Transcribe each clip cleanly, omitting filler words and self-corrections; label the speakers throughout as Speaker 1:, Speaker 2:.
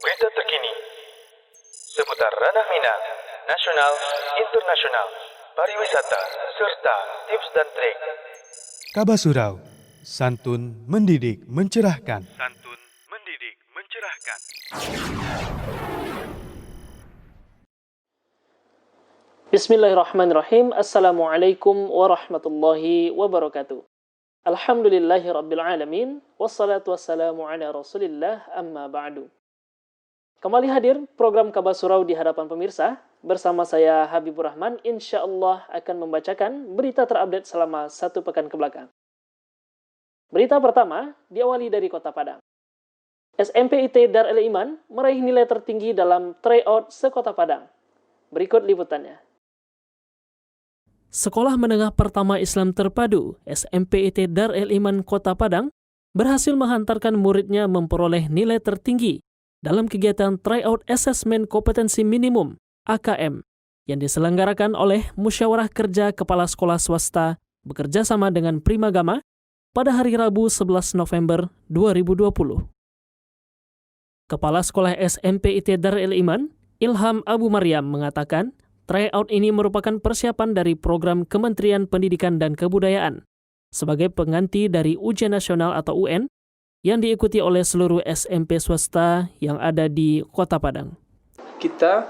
Speaker 1: Berita terkini seputar ranah minat, nasional, internasional, pariwisata, serta tips dan trik.
Speaker 2: Kabar Surau, santun mendidik mencerahkan.
Speaker 1: Santun mendidik mencerahkan.
Speaker 3: Bismillahirrahmanirrahim. Assalamualaikum warahmatullahi wabarakatuh. Alhamdulillahi rabbil alamin. Wassalatu wassalamu ala rasulillah amma ba'du. Kembali hadir program Kabar Surau di hadapan pemirsa. Bersama saya Habibur Rahman, insyaallah akan membacakan berita terupdate selama 1 pekan kebelakang. Berita pertama diawali dari Kota Padang. SMPIT Darul Iman meraih nilai tertinggi dalam tryout se-Kota Padang. Berikut liputannya. Sekolah Menengah Pertama Islam Terpadu SMPIT Darul Iman Kota Padang berhasil menghantarkan muridnya memperoleh nilai tertinggi dalam kegiatan Tryout Assessment Kompetensi Minimum AKM yang diselenggarakan oleh Musyawarah Kerja Kepala Sekolah Swasta bekerja sama dengan Primagama pada hari Rabu 11 November 2020. Kepala Sekolah SMPIT Darul Iman, Ilham Abu Maryam mengatakan, tryout ini merupakan persiapan dari program Kementerian Pendidikan dan Kebudayaan sebagai pengganti dari ujian nasional atau UN yang diikuti oleh seluruh SMP swasta yang ada di Kota Padang.
Speaker 4: Kita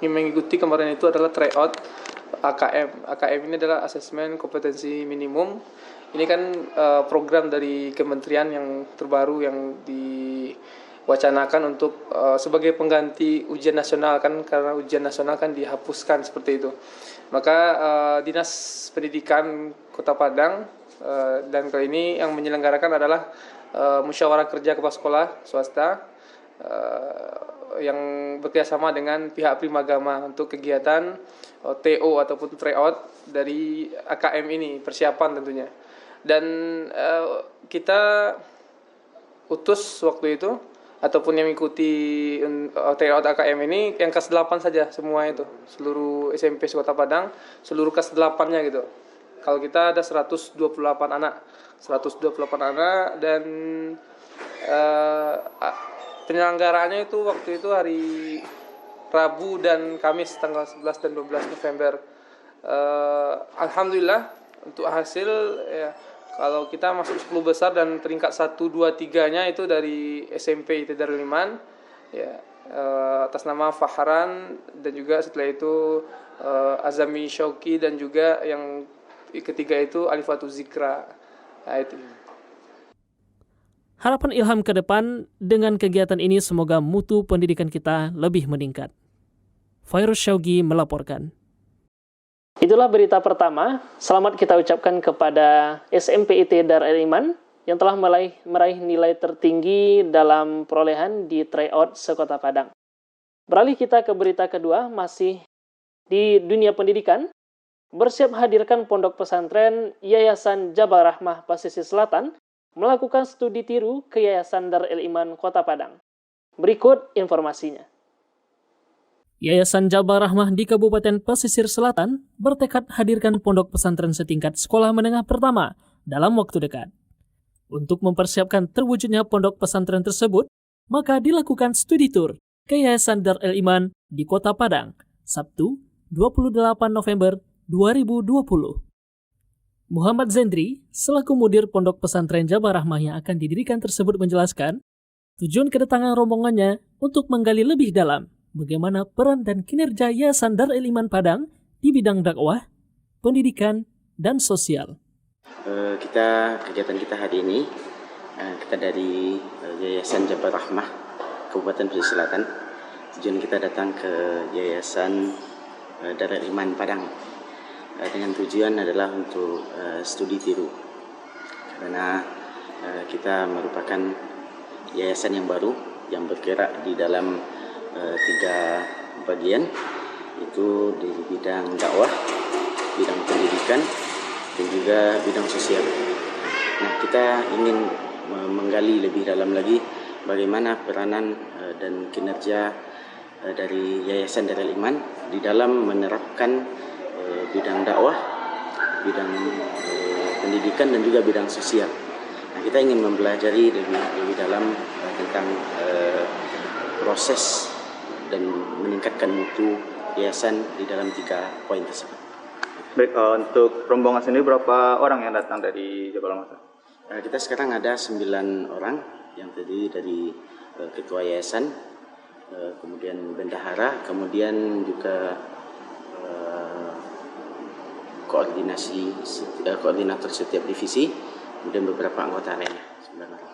Speaker 4: yang mengikuti kemarin itu adalah tryout AKM. AKM ini adalah Asesmen Kompetensi Minimum. Ini kan program dari kementerian yang terbaru yang diwacanakan untuk sebagai pengganti ujian nasional kan, karena ujian nasional kan dihapuskan seperti itu. Maka Dinas Pendidikan Kota Padang dan kali ini yang menyelenggarakan adalah Musyawarah Kerja Kepala Sekolah Swasta yang bekerjasama dengan pihak Primagama untuk kegiatan TO ataupun tryout dari AKM ini, persiapan tentunya. Dan kita utus waktu itu ataupun yang mengikuti tryout AKM ini yang kelas 8 saja semua itu, seluruh SMP Kota Padang, seluruh kelas 8-nya gitu. Kalau kita ada 128 anak dan penyelenggaraannya itu waktu itu hari Rabu dan Kamis tanggal 11 dan 12 November. Alhamdulillah untuk hasil ya, kalau kita masuk 10 besar dan peringkat 1, 2, 3-nya itu dari SMP IT Darul Iman ya, atas nama Fahran, dan juga setelah itu Azami Syauki, dan juga yang ketiga itu Alifatul Zikra. Nah, itu.
Speaker 3: Harapan Ilham ke depan dengan kegiatan ini semoga mutu pendidikan kita lebih meningkat. Fairuz Syaugi melaporkan. Itulah berita pertama. Selamat kita ucapkan kepada SMPIT Darul Iman yang telah meraih nilai tertinggi dalam perolehan di tryout se-Kota Padang. Beralih kita ke berita kedua, masih di dunia pendidikan. Bersiap hadirkan pondok pesantren Yayasan Jabal Rahmah Pesisir Selatan melakukan studi tiru ke Yayasan Darul Iman Kota Padang. Berikut informasinya. Yayasan Jabal Rahmah di Kabupaten Pesisir Selatan bertekad hadirkan pondok pesantren setingkat sekolah menengah pertama dalam waktu dekat. Untuk mempersiapkan terwujudnya pondok pesantren tersebut, maka dilakukan studi tur ke Yayasan Darul Iman di Kota Padang, Sabtu 28 November 2020. Muhammad Zendri, selaku mudir pondok pesantren Jabal Rahmah yang akan didirikan tersebut menjelaskan, tujuan kedatangan rombongannya untuk menggali lebih dalam bagaimana peran dan kinerja Yayasan Darul Iman Padang di bidang dakwah, pendidikan, dan sosial.
Speaker 5: Kegiatan kita hari ini, kita dari Yayasan Jabal Rahmah Kabupaten Pesisir Selatan. Tujuan kita datang ke Yayasan Darul Iman Padang dengan tujuan adalah untuk studi tiru, karena kita merupakan yayasan yang baru yang bergerak di dalam 3 bagian, itu di bidang dakwah, bidang pendidikan, dan juga bidang sosial. Nah, kita ingin menggali lebih dalam lagi bagaimana peranan dan kinerja dari Yayasan Darul Iman di dalam menerapkan bidang dakwah, bidang pendidikan, dan juga bidang sosial. Nah, kita ingin mempelajari lebih dalam tentang proses dan meningkatkan mutu yayasan di dalam 3 poin tersebut.
Speaker 6: Baik, untuk rombongan sendiri berapa orang yang datang dari Jabal Rahmah?
Speaker 5: Kita sekarang ada 9 orang yang terdiri dari ketua yayasan, kemudian bendahara, kemudian juga koordinator setiap divisi, kemudian beberapa anggota lainnya. 9 orang.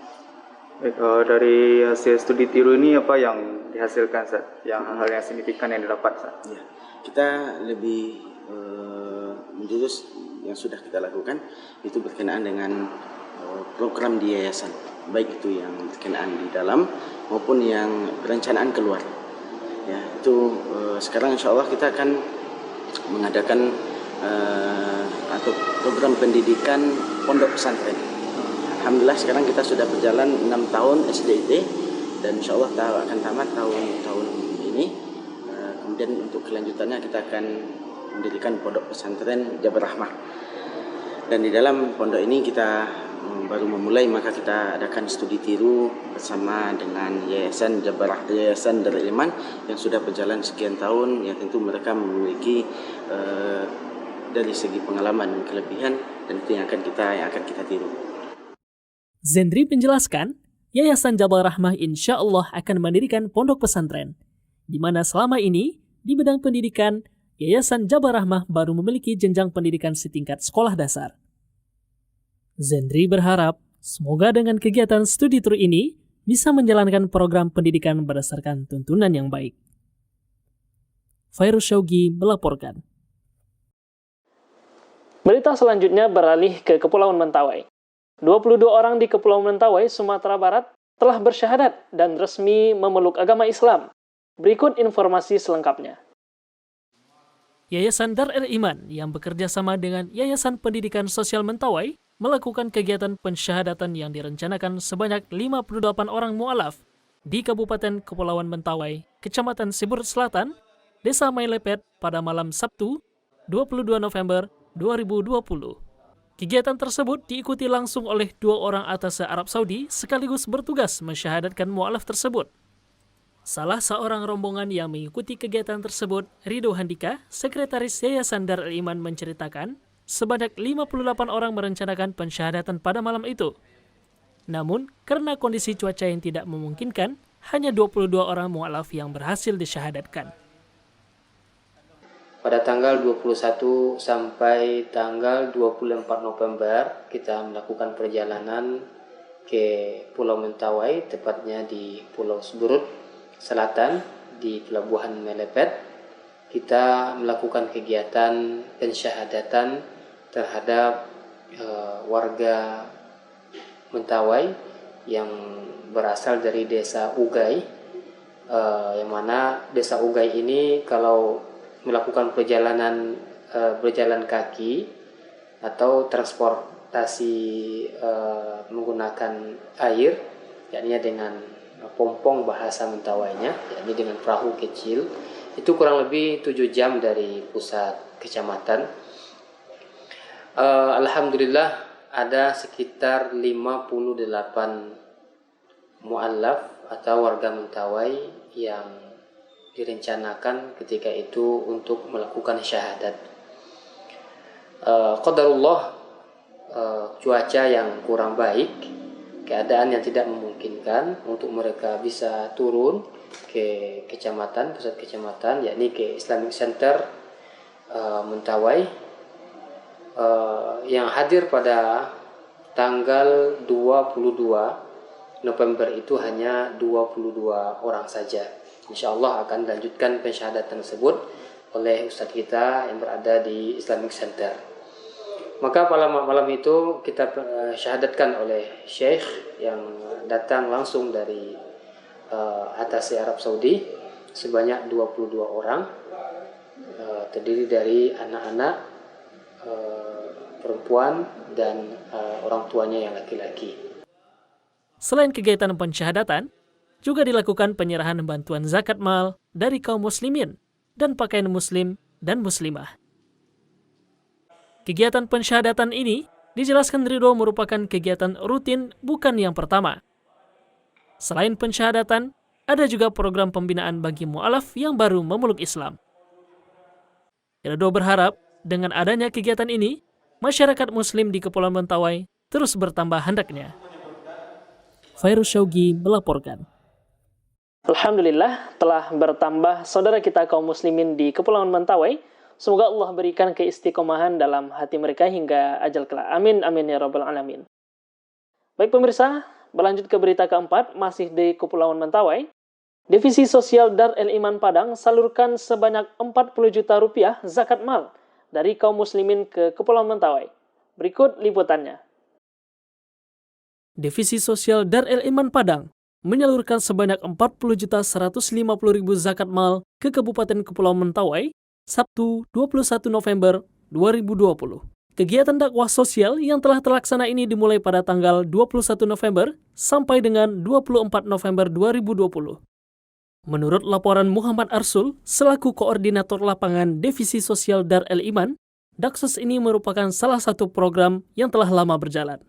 Speaker 6: Baik, dari hasil studi tiru ini apa yang dihasilkan, Ustaz? Yang hal-hal yang signifikan yang didapat, Ustaz?
Speaker 5: Ya, kita lebih menjurus yang sudah kita lakukan itu berkenaan dengan program di yayasan, baik itu yang berkenaan di dalam maupun yang perencanaan keluar. Ya, itu sekarang insya Allah kita akan mengadakan atau program pendidikan pondok pesantren. Alhamdulillah sekarang kita sudah berjalan 6 tahun SDIT dan insya Allah akan tamat tahun ini. Kemudian untuk kelanjutannya kita akan mendirikan pondok pesantren Jabal Rahmah. Dan di dalam pondok ini kita baru memulai, maka kita adakan studi tiru bersama dengan Yayasan Yayasan Darul Iman yang sudah berjalan sekian tahun, yang tentu mereka memiliki dari segi pengalaman dan kelebihan, dan itu yang akan kita tiru.
Speaker 3: Zendri menjelaskan, Yayasan Jabal Rahmah insya Allah akan mendirikan pondok pesantren, di mana selama ini di bidang pendidikan Yayasan Jabal Rahmah baru memiliki jenjang pendidikan setingkat sekolah dasar. Zendri berharap semoga dengan kegiatan studi tour ini bisa menjalankan program pendidikan berdasarkan tuntunan yang baik. Fairuz Syaugi melaporkan. Berita selanjutnya beralih ke Kepulauan Mentawai. 22 orang di Kepulauan Mentawai, Sumatera Barat telah bersyahadat dan resmi memeluk agama Islam. Berikut informasi selengkapnya. Yayasan Darul Iman yang bekerja sama dengan Yayasan Pendidikan Sosial Mentawai melakukan kegiatan pensyahadatan yang direncanakan sebanyak 58 orang mu'alaf di Kabupaten Kepulauan Mentawai, Kecamatan Siburut Selatan, Desa Mailepet pada malam Sabtu, 22 November 2020. Kegiatan tersebut diikuti langsung oleh 2 orang atase Arab Saudi sekaligus bertugas mensyahadatkan mu'alaf tersebut. Salah seorang rombongan yang mengikuti kegiatan tersebut, Rido Handika, Sekretaris Yayasan Darul Iman menceritakan, sebanyak 58 orang merencanakan pensyahadatan pada malam itu. Namun, karena kondisi cuaca yang tidak memungkinkan, hanya 22 orang mu'alaf yang berhasil disyahadatkan.
Speaker 7: Pada tanggal 21 sampai tanggal 24 November, kita melakukan perjalanan ke Pulau Mentawai, tepatnya di Pulau Siburut Selatan, di Pelabuhan Mailepet. Kita melakukan kegiatan pensyahadatan terhadap warga Mentawai yang berasal dari Desa Ugai, yang mana Desa Ugai ini kalau melakukan perjalanan berjalan kaki atau transportasi menggunakan air, yakni dengan pompong bahasa Mentawainya, yakni dengan perahu kecil, itu kurang lebih 7 jam dari pusat kecamatan. Alhamdulillah ada sekitar 58 mu'allaf atau warga Mentawai yang direncanakan ketika itu untuk melakukan syahadat. Qadarullah, cuaca yang kurang baik, keadaan yang tidak memungkinkan untuk mereka bisa turun ke kecamatan, pusat kecamatan, yakni ke Islamic Center Mentawai. Yang hadir pada tanggal 22 November itu hanya 22 orang saja. InsyaAllah akan dilanjutkan pensyahadatan tersebut oleh Ustadz kita yang berada di Islamic Center. Maka pada malam itu kita syahadatkan oleh Syekh yang datang langsung dari atase Arab Saudi sebanyak 22 orang, terdiri dari anak-anak, perempuan, dan orang tuanya yang laki-laki.
Speaker 3: Selain kegiatan pensyahadatan, juga dilakukan penyerahan bantuan zakat mal dari kaum muslimin dan pakaian muslim dan muslimah. Kegiatan pensyahadatan ini dijelaskan Ridho merupakan kegiatan rutin bukan yang pertama. Selain pensyahadatan, ada juga program pembinaan bagi mu'alaf yang baru memeluk Islam. Ridho berharap dengan adanya kegiatan ini, masyarakat Muslim di Kepulauan Mentawai terus bertambah hendaknya. Fairuz Syaugi melaporkan. Alhamdulillah telah bertambah saudara kita kaum muslimin di Kepulauan Mentawai. Semoga Allah berikan keistiqomahan dalam hati mereka hingga ajal kelak. Amin, amin ya rabbal alamin. Baik pemirsa, berlanjut ke berita keempat, masih di Kepulauan Mentawai. Divisi Sosial Dar El Iman Padang salurkan sebanyak 40 juta rupiah zakat mal dari kaum muslimin ke Kepulauan Mentawai. Berikut liputannya. Divisi Sosial Dar El Iman Padang menyalurkan sebanyak 40.150.000 zakat mal ke Kabupaten Kepulauan Mentawai Sabtu 21 November 2020. Kegiatan dakwah sosial yang telah terlaksana ini dimulai pada tanggal 21 November sampai dengan 24 November 2020. Menurut laporan Muhammad Arsul, selaku koordinator lapangan Divisi Sosial Dar El Iman, Daksos ini merupakan salah satu program yang telah lama berjalan.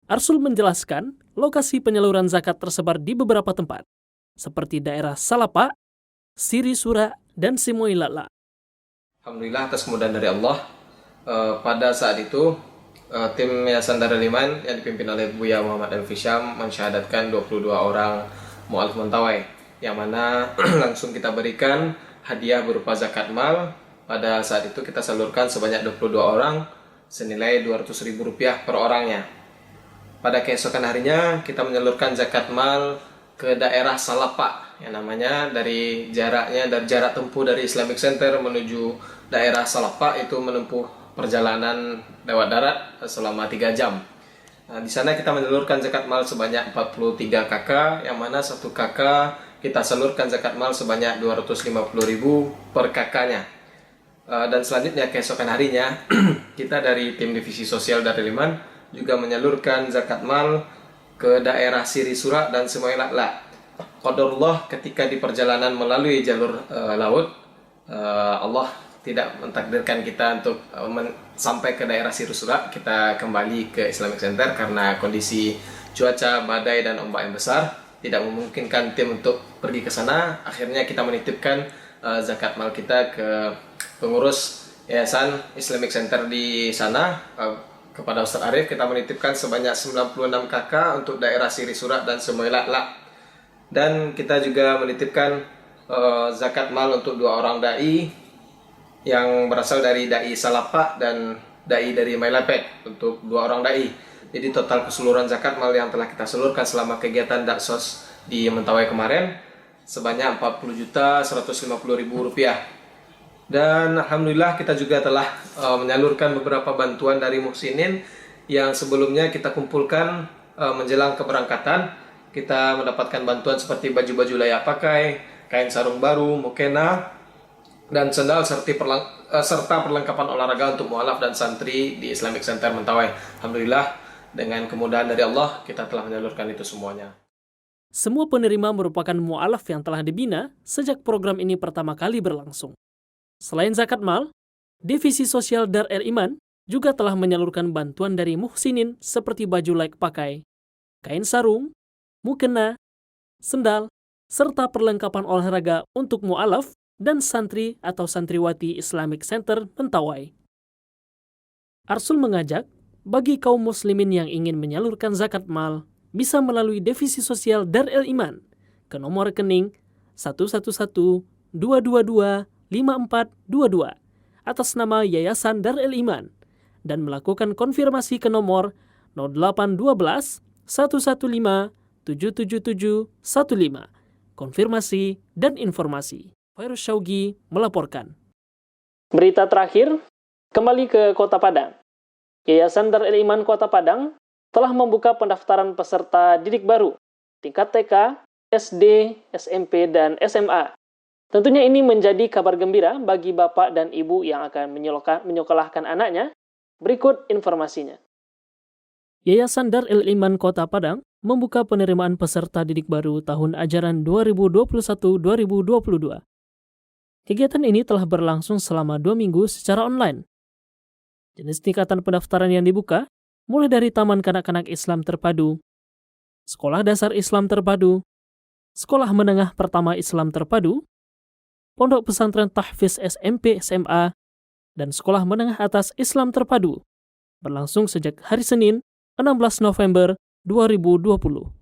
Speaker 3: Arsul menjelaskan, lokasi penyaluran zakat tersebar di beberapa tempat, seperti daerah Salapa, Siri Sura, dan Simoilala.
Speaker 8: Alhamdulillah atas kemudahan dari Allah. Pada saat itu, tim Yayasan Dar El Iman yang dipimpin oleh Buya Muhammad Al Fisham mensyahadatkan 22 orang mu'alaf Mentawai, yang mana langsung kita berikan hadiah berupa zakat mal. Pada saat itu kita salurkan sebanyak 22 orang senilai Rp200.000 per orangnya. Pada keesokan harinya kita menyalurkan zakat mal ke daerah Salapa, yang namanya dari jarak tempuh dari Islamic Center menuju daerah Salapa itu menempuh perjalanan lewat darat selama 3 jam. Nah, di sana kita menyalurkan zakat mal sebanyak 43 KK, yang mana satu KK kita salurkan zakat mal sebanyak 250.000 per KK-nya. Dan selanjutnya keesokan harinya kita dari tim divisi sosial Dar El Iman juga menyalurkan zakat mal ke daerah Siri Sura dan Simoilala. Qadarullah ketika di perjalanan melalui jalur laut, Allah tidak mentakdirkan kita untuk sampai ke daerah Siri Sura. Kita kembali ke Islamic Center karena kondisi cuaca badai dan ombak yang besar tidak memungkinkan tim untuk pergi ke sana. Akhirnya kita menitipkan zakat mal kita ke pengurus Yayasan Islamic Center di sana. Kepada Ustaz Arif kita menitipkan sebanyak 96 KK untuk daerah Siri Sura dan Simoilala. Dan kita juga menitipkan zakat mal untuk 2 orang dai yang berasal dari dai Salapa dan dai dari Mailapet, untuk 2 orang dai. Jadi total keseluruhan zakat mal yang telah kita seluruhkan selama kegiatan Daksos di Mentawai kemarin sebanyak Rp40.150.000. Dan alhamdulillah kita juga telah menyalurkan beberapa bantuan dari muhsinin yang sebelumnya kita kumpulkan menjelang keberangkatan. Kita mendapatkan bantuan seperti baju-baju layak pakai, kain sarung baru, mukena, dan sendal serta perlengkapan olahraga untuk mu'alaf dan santri di Islamic Center Mentawai. Alhamdulillah dengan kemudahan dari Allah kita telah menyalurkan itu semuanya.
Speaker 3: Semua penerima merupakan mu'alaf yang telah dibina sejak program ini pertama kali berlangsung. Selain zakat mal, Divisi Sosial Dar El Iman juga telah menyalurkan bantuan dari muhsinin seperti baju layak pakai, kain sarung, mukena, sendal, serta perlengkapan olahraga untuk mu'alaf dan santri atau santriwati Islamic Center Mentawai. Arsul mengajak bagi kaum muslimin yang ingin menyalurkan zakat mal bisa melalui Divisi Sosial Dar El Iman ke nomor rekening 111-222-5422 atas nama Yayasan Dar El Iman dan melakukan konfirmasi ke nomor 0812 115 77715. Konfirmasi dan informasi. Fairuz Syaugi melaporkan. Berita terakhir, kembali ke Kota Padang. Yayasan Dar El Iman Kota Padang telah membuka pendaftaran peserta didik baru tingkat TK, SD, SMP, dan SMA. Tentunya ini menjadi kabar gembira bagi bapak dan ibu yang akan menyekolahkan anaknya. Berikut informasinya. Yayasan Dar El Iman Kota Padang membuka penerimaan peserta didik baru tahun ajaran 2021-2022. Kegiatan ini telah berlangsung selama 2 minggu secara online. Jenis tingkatan pendaftaran yang dibuka mulai dari Taman Kanak-kanak Islam Terpadu, Sekolah Dasar Islam Terpadu, Sekolah Menengah Pertama Islam Terpadu, Pondok Pesantren Tahfiz SMP SMA, dan Sekolah Menengah Atas Islam Terpadu, berlangsung sejak hari Senin 16 November 2020.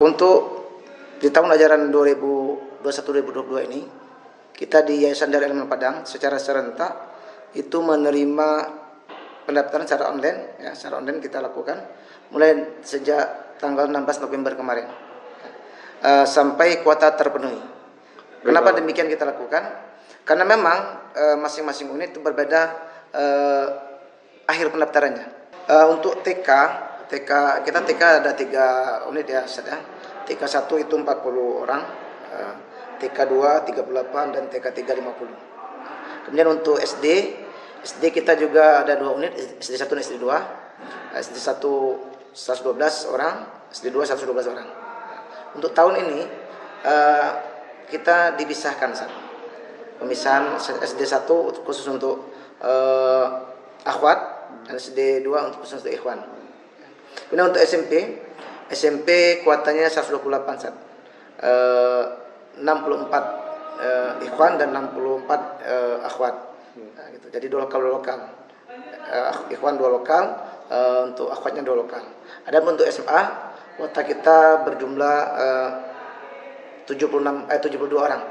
Speaker 9: Untuk di tahun ajaran 2021-2022 ini, kita di Yayasan Darul Iman Padang secara serentak itu menerima pendaftaran secara online, ya, secara online kita lakukan mulai sejak tanggal 16 November kemarin sampai kuota terpenuhi. Kenapa demikian kita lakukan? Karena memang masing-masing unit itu berbeda akhir pendaftarannya. Untuk TK kita ada 3 unit ya, Ustaz ya. TK 1 itu 40 orang, TK 2 38 dan TK 3 50. Kemudian untuk SD kita juga ada 2 unit, SD 1 dan SD 2. SD 1 112 orang, SD 2 112 orang. Untuk tahun ini kita dipisahkan, Ustaz. Pemisahan SD 1 khusus untuk akhwat dan SD 2 untuk khusus untuk ikhwan. Kemudian untuk SMP kuotanya 128 Ustaz. 64 ikhwan dan 64 akhwat. Nah, gitu. Jadi 2 lokal. Ikhwan 2 lokal, untuk akhwatnya 2 lokal. Adapun untuk SMA kuota kita berjumlah 72 orang.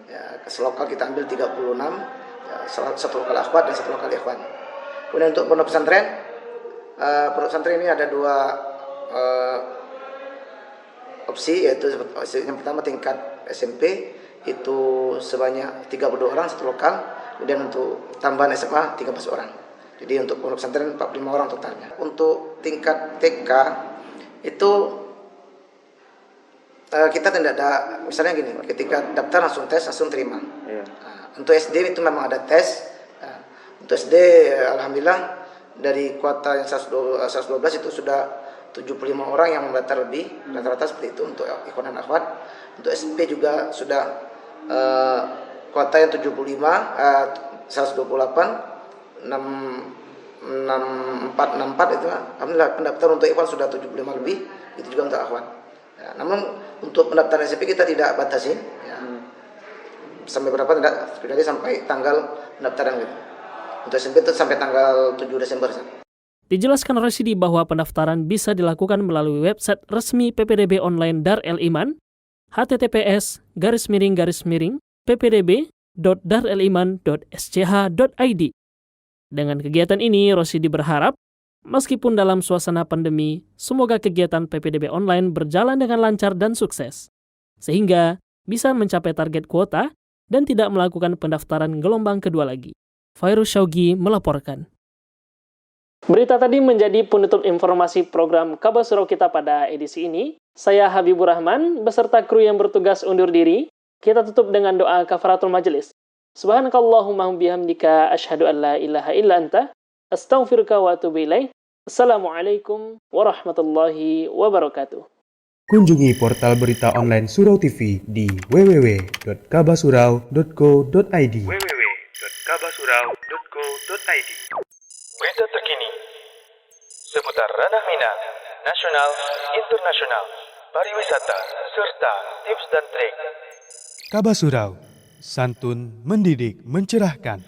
Speaker 9: Ya, selokal kita ambil 36, ya, 1 lokal akhwat dan 1 lokal ikhwan. Kemudian untuk pondok pesantren ini ada 2 opsi, yaitu yang pertama tingkat SMP itu sebanyak 32 orang 1 lokal, kemudian untuk tambahan SMA 13 orang. Jadi untuk pondok pesantren 45 orang totalnya. Untuk tingkat TK itu kita tidak ada, misalnya gini, ketika daftar langsung tes, langsung terima. Nah, untuk SD itu memang ada tes. Nah, untuk SD alhamdulillah dari kuota yang 112 itu sudah 75 orang yang mendaftar lebih, rata-rata seperti itu untuk ikhwan dan akhwat. Untuk SMP juga sudah kuota yang 75, 128, 64 itu, alhamdulillah pendaftar untuk ikhwan sudah 75 lebih, itu juga untuk akhwat. Ya, namun untuk pendaftaran SMP kita tidak batasi, ya. Sampai berapa tidak, kecuali sampai tanggal pendaftaran gitu. Untuk SMP itu sampai tanggal 7 Desember.
Speaker 3: Dijelaskan Rasyidi bahwa pendaftaran bisa dilakukan melalui website resmi PPDB online Darul Iman, https://ppdb.dareliman.sch.id. Dengan kegiatan ini, Rasyidi berharap meskipun dalam suasana pandemi, semoga kegiatan PPDB online berjalan dengan lancar dan sukses, sehingga bisa mencapai target kuota dan tidak melakukan pendaftaran gelombang kedua lagi. Fairuz Syaugi melaporkan. Berita tadi menjadi penutup informasi program Kabar Surau kita pada edisi ini. Saya Habibur Rahman beserta kru yang bertugas undur diri. Kita tutup dengan doa kafaratul majelis. Subhanakallahumma bihamdika asyhadu an la ilaha illa anta astaghfiruka wa atubu ilaik. Assalamualaikum warahmatullahi wabarakatuh.
Speaker 2: Kunjungi portal berita online Surau TV di www.kabasurau.co.id.
Speaker 1: Berita terkini seputar ranah minat, nasional, internasional, pariwisata, serta tips dan trik.
Speaker 2: Kabasurau, santun mendidik mencerahkan.